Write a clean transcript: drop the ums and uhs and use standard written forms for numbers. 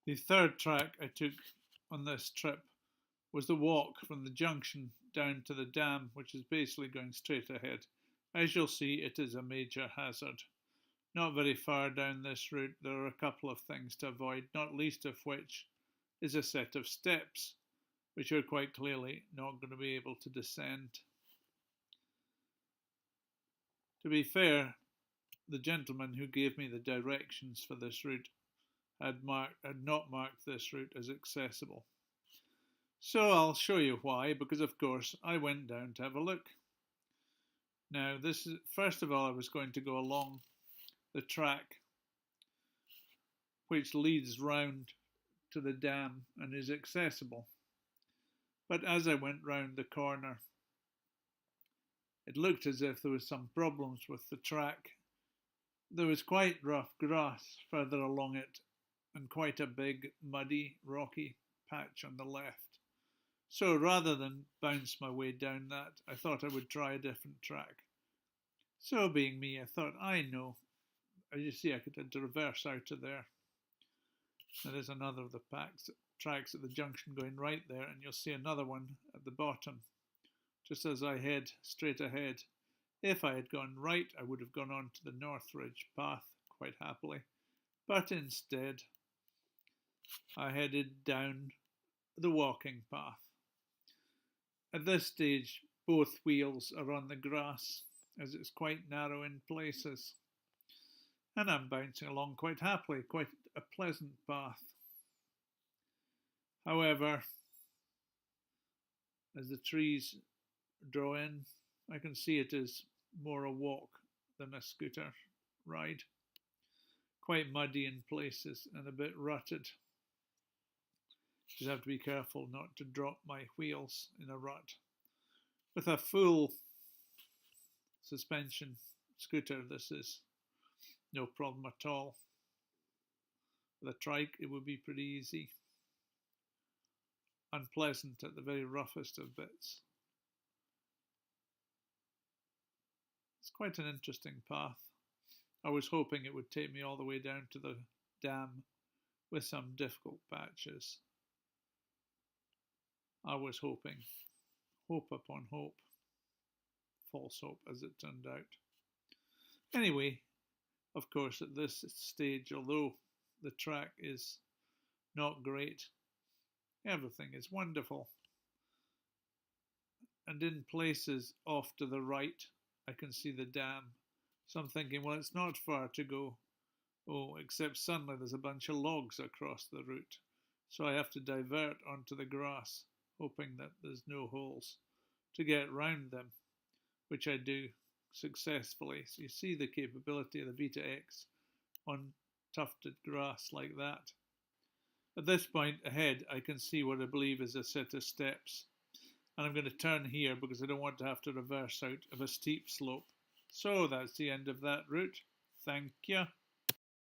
The third track I took on this trip was the walk from the junction down to the dam, which is basically going straight ahead. As you'll see, it is a major hazard. Not very far down this route, there are a couple of things to avoid, not least of which is a set of steps, which you're quite clearly not going to be able to descend. To be fair, the gentleman who gave me the directions for this route had not marked this route as accessible. So I'll show you why, because of course I went down to have a look. Now first of all, I was going to go along the track which leads round to the dam and is accessible. But as I went round the corner, it looked as if there was some problems with the track. There was quite rough grass further along it and quite a big, muddy, rocky patch on the left. So rather than bounce my way down that, I thought I would try a different track. So being me, I thought, I know. As you see, I could reverse out of there. There is another of the tracks at the junction going right there, and you'll see another one at the bottom, just as I head straight ahead. If I had gone right, I would have gone on to the North Ridge path quite happily, but instead I headed down the walking path. At this stage, both wheels are on the grass, as it's quite narrow in places, and I'm bouncing along quite happily, quite a pleasant path. However, as the trees draw in, I can see it is more a walk than a scooter ride. Quite muddy in places and a bit rutted. Just have to be careful not to drop my wheels in a rut. With a full suspension scooter, this is no problem at all. With a trike, it would be pretty easy. Unpleasant at the very roughest of bits. It's quite an interesting path. I was hoping it would take me all the way down to the dam with some difficult patches. I was hoping. Hope upon hope. False hope, as it turned out. Anyway, of course, at this stage, although the track is not great, everything is wonderful. And in places off to the right, I can see the dam. So I'm thinking, well, it's not far to go. Oh, except suddenly there's a bunch of logs across the route. So I have to divert onto the grass, hoping that there's no holes, to get round them, which I do successfully. So you see the capability of the Vita X on tufted grass like that. At this point ahead, I can see what I believe is a set of steps. And I'm going to turn here because I don't want to have to reverse out of a steep slope. So that's the end of that route. Thank you.